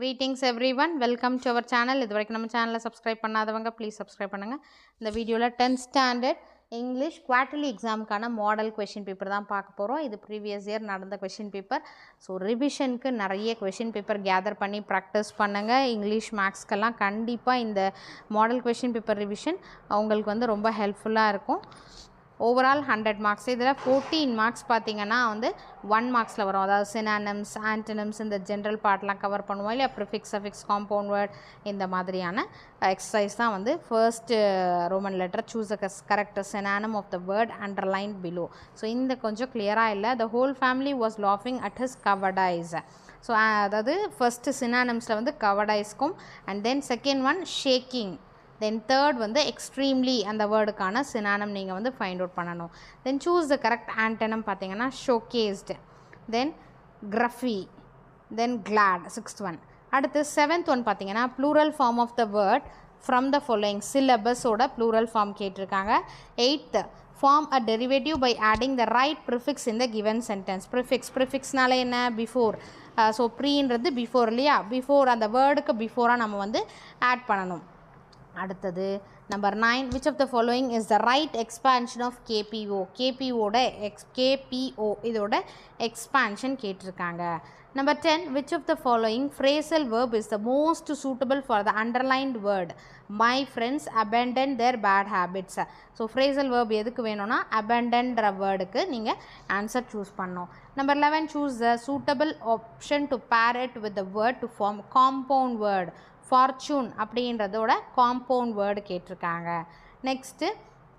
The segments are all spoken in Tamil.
Greetings everyone, welcome to our channel. இது வரைக்கும் நம்ம சேனலை சப்ஸ்கிரைப் பண்ணாதவங்க ப்ளீஸ் சப்ஸ்கிரைப் பண்ணுங்கள். இந்த வீடியோவில் 10th ஸ்டாண்டர்ட் இங்கிலீஷ் குவார்ட்டர்லி எக்ஸாமுக்கான மாடல் கொஷின் பேப்பர் தான் பார்க்க போகிறோம். இது ப்ரீவியஸ் இயர் நடந்த கொஷின் பேப்பர். ஸோ ரிவிஷனுக்கு நிறைய கொஷின் பேப்பர் கேதர் பண்ணி ப்ராக்டிஸ் பண்ணுங்கள். இங்கிலீஷ் மேக்ஸ்க்கெல்லாம் கண்டிப்பாக இந்த மாடல் கொஷின் பேப்பர் ரிவிஷன் அவங்களுக்கு வந்து ரொம்ப ஹெல்ப்ஃபுல்லாக இருக்கும். Overall 100 marks. இதில் 14 மார்க்ஸ் பார்த்திங்கன்னா வந்து 1 மார்க்ஸில் வரும். அதாவது சினானிம்ஸ், ஆன்டனிம்ஸ், இந்த ஜென்ரல் பார்ட்லாம் கவர் பண்ணுவோம் இல்லையா, ப்ரிஃபிக்ஸ், சஃபிக்ஸ், காம்பவுண்ட் வேர்ட், இந்த மாதிரியான எக்ஸசைஸ் தான் வந்து first Roman letter choose a correct synonym of the word underline below. So இந்த கொஞ்சம் கிளியராக இல்லை. த ஹோல் ஃபேமிலி வாஸ் லாஃபிங் at his covert eyes. So அதாவது ஃபஸ்ட்டு சினானிம்ஸில் வந்து கவர்ட் ஐஸ்க்கும், and then second one shaking, then third வந்து எக்ஸ்ட்ரீம்லி அந்த வேர்டுக்கான சினானம் நீங்கள் வந்து ஃபைண்ட் அவுட் பண்ணணும். தென் சூஸ் த கரெக்ட் ஆன்டனம் பார்த்தீங்கன்னா ஷோகேஸ்டு, தென் கிரஃபி, தென் கிளாட், 6th ஒன். அடுத்து 7th ஒன் பார்த்தீங்கன்னா plural form of the word from the following சிலபஸோட ப்ளூரல் ஃபார்ம் கேட்டிருக்காங்க. 8th form a derivative by adding the right prefix in the given sentence. ப்ரிஃபிக்ஸ்னால என்ன, பிஃபோர். ஸோ ப்ரீன்றது பிஃபோர் இல்லையா, பிஃபோர் அந்த வேர்டுக்கு பிஃபோராக நம்ம வந்து ஆட் பண்ணணும். அடுத்தது number 9, which of the following is the right expansion of KPO. KPO இதோட எக்ஸ்பான்ஷன் கேட்டிருக்காங்க. Number 10, which of the following phrasal verb is the most suitable for the underlined word? My friends abandoned their bad habits. So phrasal verb எதுக்கு வேணும்னா abandonன்ற வேர்டுக்கு நீங்கள் ஆன்சர் சூஸ் பண்ணணும். Number 11, choose the suitable option to pair it with the word to form compound word. Fortune அப்படின்றதோட காம்பவுண்ட் வேர்டு கேட்டிருக்காங்க. Next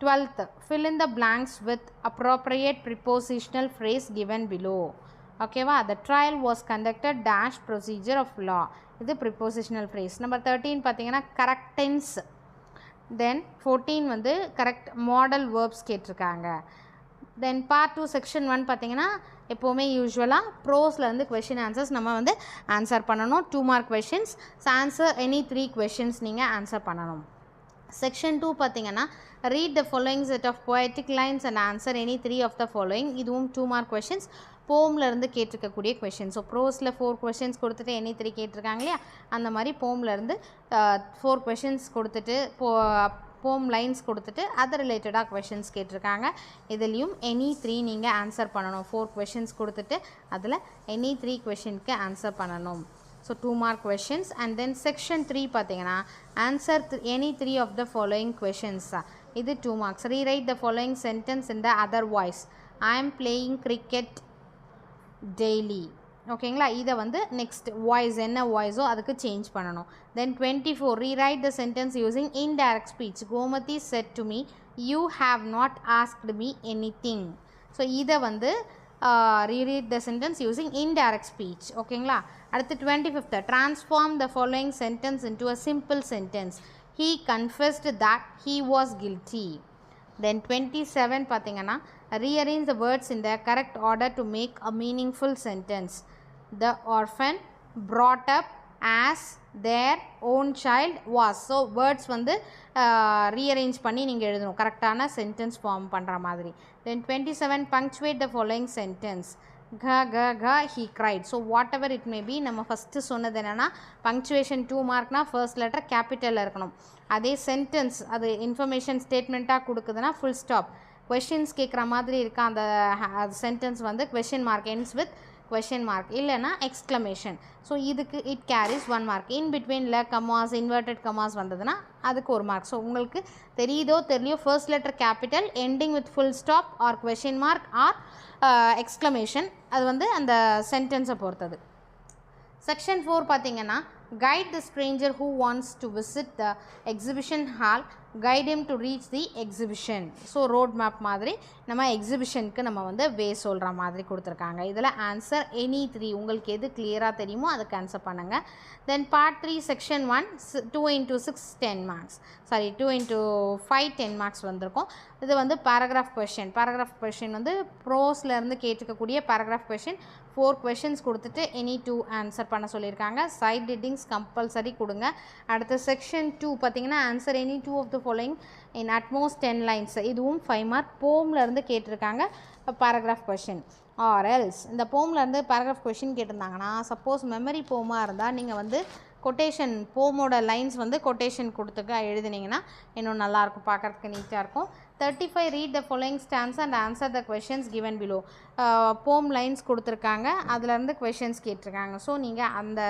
12th, fill in the blanks with appropriate prepositional phrase given below. ஓகேவா, the trial was conducted dash procedure of law. இது prepositional phrase. நம்பர் 13 பார்த்தீங்கன்னா correct tense. தென் 14 வந்து correct model verbs கேட்டிருக்காங்க. தென் பார்ட் 2 செக்ஷன் 1 பார்த்தீங்கன்னா எப்போவுமே யூஸ்வலாக ப்ரோஸில் வந்து கொஷின் ஆன்சர்ஸ் நம்ம வந்து ஆன்சர் பண்ணணும். 2 mark questions. Answer any 3 questions நீங்கள் ஆன்சர் பண்ணணும். செக்ஷன் 2 பார்த்தீங்கன்னா read the following set of poetic lines and answer any 3 of the following. இதுவும் 2 மார்க் கொஷின்ஸ். போம்லேருந்து கேட்டிருக்கக்கூடிய கொஷின். ஸோ ப்ரோஸில் 4 கொஷின்ஸ் கொடுத்துட்டு எனி 3 கேட்டிருக்காங்க இல்லையா, அந்த மாதிரி போம்லேருந்து 4 கொஷின்ஸ் கொடுத்துட்டு போம் லைன்ஸ் கொடுத்துட்டு அது ரிலேட்டடாக கொஷின்ஸ் கேட்டிருக்காங்க. இதுலேயும் எனி 3 நீங்கள் ஆன்சர் பண்ணணும். 4 கொஷின்ஸ் கொடுத்துட்டு அதில் எனி 3 கொஷினுக்கு ஆன்சர் பண்ணணும். So 2 mark questions. And then section 3 பார்த்தீங்கன்னா answer any 3 of the following questions. இது 2 marks. Rewrite the following sentence in the other voice. I am playing cricket daily. ஓகேங்களா, இதை வந்து நெக்ஸ்ட் வாய்ஸ் என்ன வாய்ஸோ அதுக்கு சேஞ்ச் பண்ணணும். தென் 24, rewrite the sentence using indirect speech. Gomathi set to me you have not asked me any thing. So இதை வந்து reread the sentence using indirect speech. ஓகேங்களா. அடுத்து 25th, transform the following sentence into a simple sentence. He confessed that he was guilty. Then 27 பார்த்தீங்கன்னா rearrange the words in the correct order to make a meaningful sentence. The orphan brought up as their own child was. So words வந்து rearrange பண்ணி நீங்கள் எழுதணும் கரெக்டான சென்டென்ஸ் ஃபார்ம் பண்ணுற மாதிரி. Then 27, punctuate the following sentence. he cried. So whatever it may be, நம்ம ஃபஸ்ட்டு சொன்னது என்னென்னா பங்க்சுவேஷன் 2 மார்க்னா ஃபர்ஸ்ட் லெட்டர் கேபிட்டலில் இருக்கணும். அதே சென்டென்ஸ் அது இன்ஃபர்மேஷன் ஸ்டேட்மெண்ட்டாக கொடுக்குதுன்னா ஃபுல் ஸ்டாப். கொஷின்ஸ் கேட்குற மாதிரி இருக்க அந்த சென்டென்ஸ் வந்து question mark ends with question mark இல்லைனா எக்ஸ்க்ளமேஷன். ஸோ இதுக்கு இட் கேரிஸ் 1 மார்க். இன் பிட்வீனில் கமாஸ், இன்வெர்டட் கமாஸ் வந்ததுன்னா அதுக்கு 1 மார்க். ஸோ உங்களுக்கு தெரியுதோ தெரியலையோ first letter capital ending with full stop or question mark or exclamation, அது வந்து அந்த சென்டென்ஸை பொறுத்தது. செக்ஷன் 4 பார்த்தீங்கன்னா guide the Stranger who wants to visit the exhibition hall, guide him to reach the exhibition. So road map மாதிரி நம்ம எக்ஸிபிஷனுக்கு நம்ம வந்து வே சொல்கிற மாதிரி கொடுத்துருக்காங்க. இதில் ஆன்சர் எனி 3 உங்களுக்கு எது கிளியராக தெரியுமோ அதுக்கு ஆன்சர் பண்ணுங்கள். Then part 3 section 1 2 × 6 10 marks, sorry 2 × 5 10 marks வந்திருக்கும். இது வந்து பேராகிராஃப் கொஷின் வந்து ப்ரோஸ்லேருந்து கேட்டுக்கக்கூடிய பேராகிராஃப் கொஷின். 4 கொஷின்ஸ் கொடுத்துட்டு எனி 2 ஆன்சர் பண்ண சொல்லியிருக்காங்க. சைட் ஹெட்டிங்ஸ் கம்பல்சரி கொடுங்க. அடுத்த செக்ஷன் 2 பார்த்தீங்கன்னா answer any 2 of the following in at most 10 lines. இதுவும் 5 mark. போம்லேருந்து கேட்டிருக்காங்க பேராகிராஃப் கொஷின். ஆர் எல்ஸ் இந்த போம்லேருந்து பேராகிராஃப் கொஷின் கேட்டிருந்தாங்கன்னா சப்போஸ் மெமரி போமாக இருந்தால் நீங்கள் வந்து கொட்டேஷன் போமோட லைன்ஸ் வந்து கொட்டேஷன் கொடுத்துக்க எழுதினீங்கன்னா இன்னும் நல்லாயிருக்கும், பார்க்குறதுக்கு நீட்டாக இருக்கும். 35 read the following stanza and answer the questions given below. போம் லைன்ஸ் கொடுத்துருக்காங்க, அதுலேருந்து கொஷின்ஸ் கேட்டிருக்காங்க. ஸோ நீங்கள் அந்த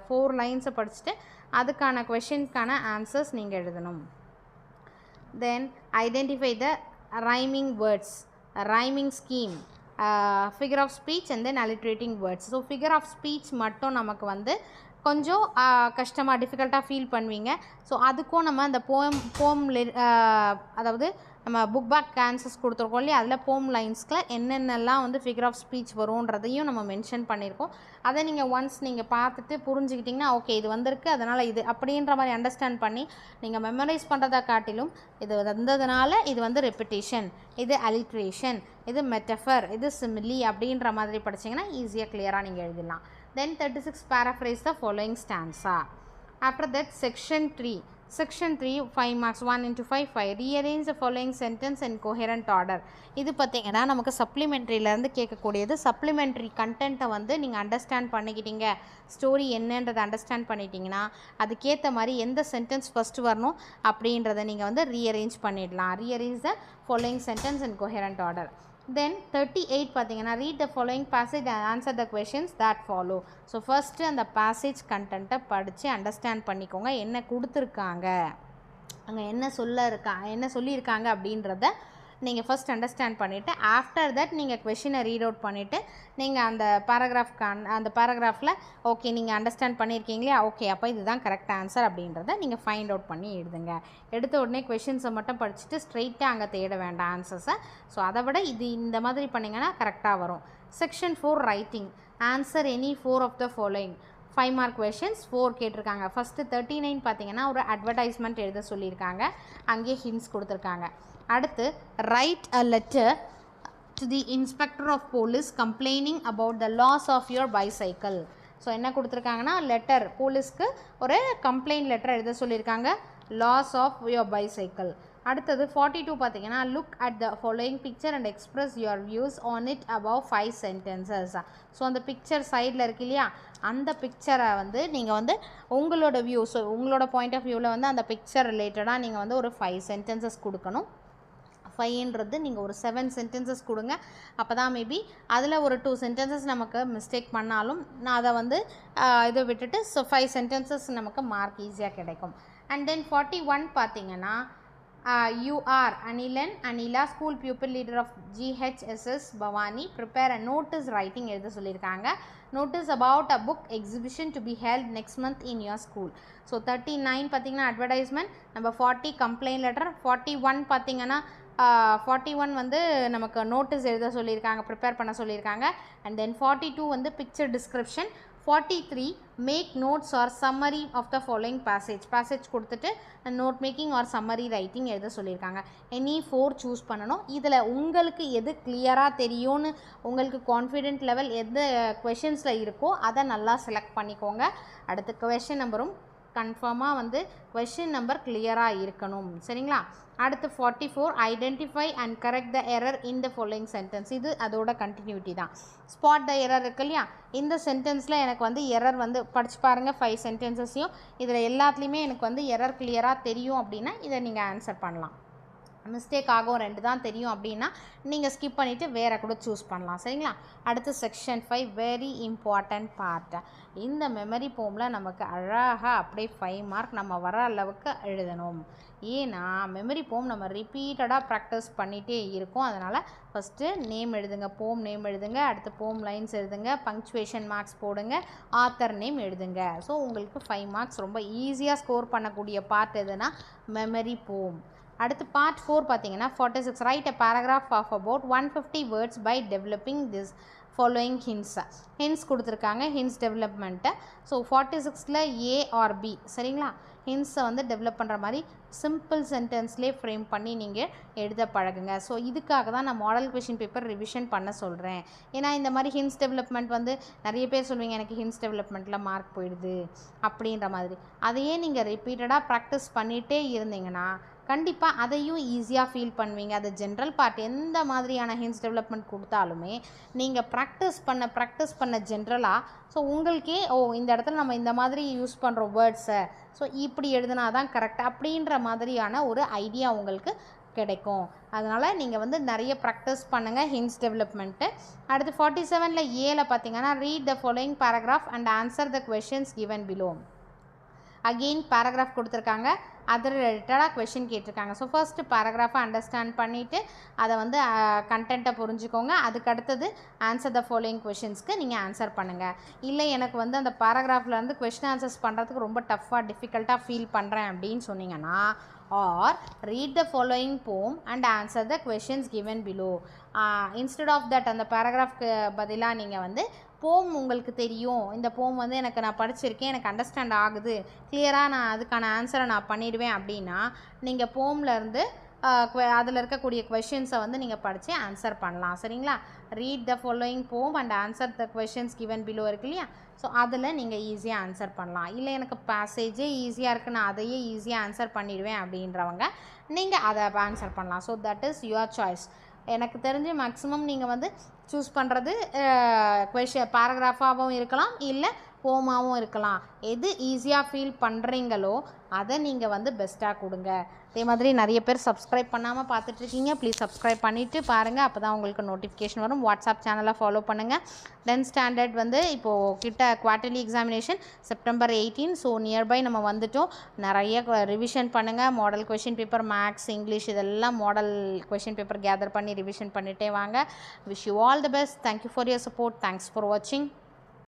4 லைன்ஸை படிச்சுட்டு அதுக்கான கொஷின்ஸ்க்கான ஆன்சர்ஸ் நீங்கள் எழுதணும். Then identify the rhyming words, rhyming scheme, figure of speech and then alliterating words. So figure of speech மட்டும் நமக்கு வந்து கொஞ்சம் கஷ்டமாக டிஃபிகல்ட்டாக ஃபீல் பண்ணுவீங்க. ஸோ அதுக்கும் நம்ம அந்த போம் அதாவது நம்ம புக் பேக் ஆன்சர்ஸ் கொடுத்துருக்கோம் இல்லையா, அதில் போம் லைன்ஸ்கில் என்னென்னலாம் வந்து ஃபிகர் ஆஃப் ஸ்பீச் வரும்ன்றதையும் நம்ம மென்ஷன் பண்ணியிருக்கோம். அதை நீங்கள் ஒன்ஸ் நீங்கள் பார்த்துட்டு புரிஞ்சுக்கிட்டிங்கன்னா ஓகே இது வந்திருக்கு அதனால் இது அப்படின்ற மாதிரி அண்டர்ஸ்டாண்ட் பண்ணி நீங்கள் மெமரைஸ் பண்ணுறதை காட்டிலும் இது வந்ததுனால இது வந்து ரெப்பிட்டேஷன், இது அலிட்ரேஷன், இது மெட்டஃபர், இது சிமிலி அப்படின்ற மாதிரி படிச்சிங்கன்னா ஈஸியாக கிளியராக நீங்கள் எழுதிடலாம். Then 36 paraphrase the following stanza. After that section 3. Section 3 5 marks 1 into 5 5. Rearrange the following sentence in coherent order. இது பார்த்தீங்கன்னா நமக்கு சப்ளிமெண்ட்ரியிலேருந்து கேட்கக்கூடியது. சப்ளிமெண்ட்ரி கண்டென்ட்டை வந்து நீங்கள் அண்டர்ஸ்டாண்ட் பண்ணிக்கிட்டீங்க, ஸ்டோரி என்னன்றதை அண்டர்ஸ்டாண்ட் பண்ணிட்டீங்கன்னா அதுக்கேற்ற மாதிரி எந்த சென்டென்ஸ் ஃபஸ்ட்டு வரணும் அப்படின்றத நீங்கள் வந்து ரீஅரேஞ்ச் பண்ணிடலாம். Rearrange the following sentence in coherent order. Then 38 பார்த்தீங்கன்னா read the following passage and answer the questions that follow. So first அந்த பேசேஜ் கண்டென்ட்டை படித்து அண்டர்ஸ்டாண்ட் பண்ணிக்கோங்க, என்ன கொடுத்துருக்காங்க, அங்கே என்ன சொல்லியிருக்காங்க அப்படின்றத நீங்கள் ஃபஸ்ட் அண்டர்ஸ்டாண்ட் பண்ணிவிட்டு ஆஃப்டர் தட் நீங்கள் கொஷினை ரீட் அவுட் பண்ணிவிட்டு நீங்கள் அந்த பேராகிராஃபில் ஓகே நீங்கள் அண்டர்ஸ்டாண்ட் பண்ணியிருக்கீங்களே ஓகே அப்போ இதுதான் கரெக்ட் ஆன்சர் அப்படின்றத நீங்கள் ஃபைண்ட் அவுட் பண்ணி எழுதுங்க. எடுத்த உடனே கொஷின்ஸை மட்டும் படிச்சுட்டு ஸ்ட்ரெயிட்டாக அங்கே தேட வேண்டாம் ஆன்சர்ஸை. ஸோ அதை விட இது இந்த மாதிரி பண்ணிங்கன்னா கரெக்டாக வரும். Section 4 writing, answer any 4 of the following. 5 mark questions 4 கேட்டிருக்காங்க. ஃபஸ்ட்டு 39 பார்த்தீங்கன்னா ஒரு அட்வர்டைஸ்மெண்ட் எழுத சொல்லியிருக்காங்க, அங்கேயே ஹிண்ட்ஸ் கொடுத்துருக்காங்க. அடுத்து write a letter to the inspector of police complaining about the loss of your bicycle. So என்ன கொடுத்துருக்காங்கன்னா லெட்டர், போலீஸ்க்கு ஒரு கம்ப்ளைண்ட் லெட்டர் எழுத சொல்லியிருக்காங்க, லாஸ் ஆஃப் யுவர் பைசைக்கிள். அடுத்தது 42 பார்த்தீங்கன்னா look at the following picture and express your views on it above 5 sentences. So அந்த பிக்சர் சைடில் இருக்கு இல்லையா, அந்த பிக்சரை வந்து நீங்கள் வந்து உங்களோட வியூ, ஸோ உங்களோட பாயிண்ட் ஆஃப் வியூவில் வந்து அந்த பிக்சர் ரிலேட்டடாக நீங்கள் வந்து ஒரு 5 sentences கொடுக்கணும். 5ன்றது நீங்கள் ஒரு 7 sentences கொடுங்க. அப்போ தான் மேபி அதில் ஒரு 2 sentences நமக்கு மிஸ்டேக் பண்ணாலும் நான் அதை வந்து இதை விட்டுட்டு ஸோ 5 sentences நமக்கு மார்க் ஈஸியாக கிடைக்கும். அண்ட் தென் 41 பார்த்தீங்கன்னா you are Anilan Anila, school pupil leader of GHSS Bhavani, prepare a notice writing எழுத சொல்லியிருக்காங்க. notice about a book exhibition to be held next month in your school. So 39 பார்த்தீங்கன்னா அட்வர்டைஸ்மெண்ட், நம்ம 40 கம்ப்ளைண்ட் லெட்டர், 41 பார்த்தீங்கன்னா 41 வந்து நமக்கு நோட்டீஸ் எழுத சொல்லியிருக்காங்க, ப்ரிப்பேர் பண்ண சொல்லியிருக்காங்க. அண்ட் தென் 42 வந்து picture description. 43 make notes or summary of the following passage கொடுத்துட்டு note making or summary writing எழுத சொல்லியிருக்காங்க. எனி 4 சூஸ் பண்ணணும். இதில் உங்களுக்கு எது கிளியராக தெரியும்னு உங்களுக்கு கான்ஃபிடென்ட் லெவல் எந்த கொஷின்ஸில் இருக்கோ அதை நல்லா செலக்ட் பண்ணிக்கோங்க. அடுத்த கொஷின் நம்பரும் கன்ஃபார்மாக வந்து கொஷின் நம்பர் கிளியராக இருக்கணும், சரிங்களா. அடுத்து 44 identify and correct the error in the following sentence. இது அதோட கண்டினியூட்டி தான். ஸ்பாட் த எரர் இருக்கு இல்லையா, இந்த சென்டென்ஸில் எனக்கு வந்து எரர் வந்து படிச்சு பாருங்கள் 5 sentences-ஐயும், இதில் எல்லாத்துலேயுமே எனக்கு வந்து எரர் கிளியராக தெரியும் அப்படின்னா இதை நீங்கள் ஆன்சர் பண்ணலாம். மிஸ்டேக் ஆகும் 2 தான் தெரியும் அப்படின்னா நீங்கள் ஸ்கிப் பண்ணிவிட்டு வேறு கூட சூஸ் பண்ணலாம், சரிங்களா. அடுத்து செக்ஷன் 5 வெரி இம்பார்ட்டண்ட் பார்ட். இந்த மெமரி போமில் நமக்கு அழகாக அப்படியே 5 mark நம்ம வர அளவுக்கு எழுதணும். ஏன்னா மெமரி போம் நம்ம ரிப்பீட்டடாக ப்ராக்டிஸ் பண்ணிகிட்டே இருக்கோம். அதனால் ஃபஸ்ட்டு நேம் எழுதுங்க, போம் நேம் எழுதுங்க, அடுத்து போம் லைன்ஸ் எழுதுங்க, பங்க்சுவேஷன் மார்க்ஸ் போடுங்க, ஆத்தர் நேம் எழுதுங்க. ஸோ உங்களுக்கு 5 marks ரொம்ப ஈஸியாக ஸ்கோர் பண்ணக்கூடிய பார்ட் எதுனா மெமரி போம். அடுத்து பார்ட் 4 பார்த்தீங்கன்னா 46 write a paragraph of about 150 words by developing this following hints கொடுத்துருக்காங்க, hints டெவலப்மெண்ட்டு. ஸோ 46ல் A or B, சரிங்களா. ஹின்ஸை வந்து டெவலப் பண்ணுற மாதிரி சிம்பிள் சென்டென்ஸ்லேயே ஃப்ரேம் பண்ணி நீங்கள் எழுத பழகுங்க. ஸோ இதுக்காக தான் நான் மாடல் கொஷின் பேப்பர் ரிவிஷன் பண்ண சொல்கிறேன். ஏன்னா இந்த மாதிரி ஹின்ஸ் டெவலப்மெண்ட் வந்து நிறைய பேர் சொல்லுவீங்க எனக்கு ஹின்ஸ் டெவலப்மெண்ட்டில் மார்க் போயிடுது அப்படின்ற மாதிரி. அதையே நீங்கள் ரிப்பீட்டடாக ப்ராக்டிஸ் பண்ணிகிட்டே இருந்தீங்கன்னா கண்டிப்பாக அதையும் ஈஸியாக ஃபீல் பண்ணுவீங்க. அது ஜென்ரல் பார்ட் எந்த மாதிரியான ஹின்ஸ் டெவலப்மெண்ட் கொடுத்தாலுமே நீங்கள் ப்ராக்டிஸ் பண்ண ஜென்ரலாக ஸோ உங்களுக்கே இந்த இடத்துல நம்ம இந்த மாதிரி யூஸ் பண்ணுறோம் வேர்ட்ஸை, ஸோ இப்படி எழுதுனா தான் கரெக்ட் அப்படின்ற மாதிரியான ஒரு ஐடியா உங்களுக்கு கிடைக்கும். அதனால் நீங்கள் வந்து நிறைய ப்ராக்டிஸ் பண்ணுங்கள் ஹின்ஸ் டெவலப்மெண்ட்டு. அடுத்து 47ல் ஏல பார்த்தீங்கன்னா read the following paragraph and answer the questions given below. Again paragraph கொடுத்துருக்காங்க, அதில் ரிலேட்டடாக கொஷின் கேட்டிருக்காங்க. ஸோ ஃபர்ஸ்ட்டு பேராகிராஃபை அண்டர்ஸ்டாண்ட் பண்ணிவிட்டு அதை வந்து கண்டென்ட்டை புரிஞ்சுக்கோங்க. அதுக்கு அடுத்தது ஆன்சர் த ஃபாலோயிங் கொஷின்ஸ்க்கு நீங்கள் ஆன்சர் பண்ணுங்கள். இல்லை எனக்கு வந்து அந்த பேராகிராஃப்லேருந்து கொஷின் ஆன்சர்ஸ் பண்ணுறதுக்கு ரொம்ப டஃப்பாக டிஃபிகல்ட்டாக ஃபீல் பண்ணுறேன் அப்படின்னு சொன்னீங்கன்னா, or read the following poem and answer the questions given below. Instead of that அந்த பேராகிராஃப்க்கு பதிலாக நீங்கள் வந்து போம் உங்களுக்கு தெரியும், இந்த போம் வந்து எனக்கு நான் படிச்சிருக்கேன், எனக்கு அண்டர்ஸ்டாண்ட் ஆகுது, கிளியராக நான் அதுக்கான ஆன்சரை நான் பண்ணிடுவேன் அப்படின்னா நீங்கள் போம்லேருந்து அதில் இருக்கக்கூடிய கொஷின்ஸை வந்து நீங்கள் படித்து ஆன்சர் பண்ணலாம். சரிங்களா? ரீட் த ஃபாலோயிங் போம் and answer the questions given below இருக்கு இல்லையா, ஸோ அதில் நீங்கள் ஈஸியாக ஆன்சர் பண்ணலாம். இல்லை எனக்கு பேசேஜே ஈஸியாக இருக்குது, நான் அதையே ஈஸியாக ஆன்சர் பண்ணிடுவேன் அப்படின்றவங்க நீங்கள் அதை ஆன்சர் பண்ணலாம். So that is your choice. எனக்கு தெரிஞ்சு மேக்ஸிமம் நீங்கள் வந்து சூஸ் பண்ணுறது பேராகிராஃபாகவும் இருக்கலாம், இல்லை போமாகவும் இருக்கலாம். எது ஈஸியாக ஃபீல் பண்ணுறீங்களோ அதை நீங்கள் வந்து பெஸ்ட்டாக கொடுங்க. அதே மாதிரி நிறைய பேர் சப்ஸ்கிரைப் பண்ணாமல் பார்த்துட்ருக்கீங்க, ப்ளீஸ் சப்ஸ்கிரைப் பண்ணிவிட்டு பாருங்கள், அப்போ தான் உங்களுக்கு நோட்டிஃபிகேஷன் வரும். வாட்ஸ்அப் சேனலை ஃபாலோ பண்ணுங்கள். 10th ஸ்டாண்டர்ட் வந்து இப்போது கிட்ட quarterly examination September 18, so nearby நம்ம வந்துட்டோம். நிறைய ரிவிஷன் பண்ணுங்கள். Model question paper, maths, English இதெல்லாம் மாடல் கொஷின் பேப்பர் கேதர் பண்ணி ரிவிஷன் பண்ணிகிட்டே வாங்க. Wish you all the best. Thank you for your support. Thanks for வாட்சிங்.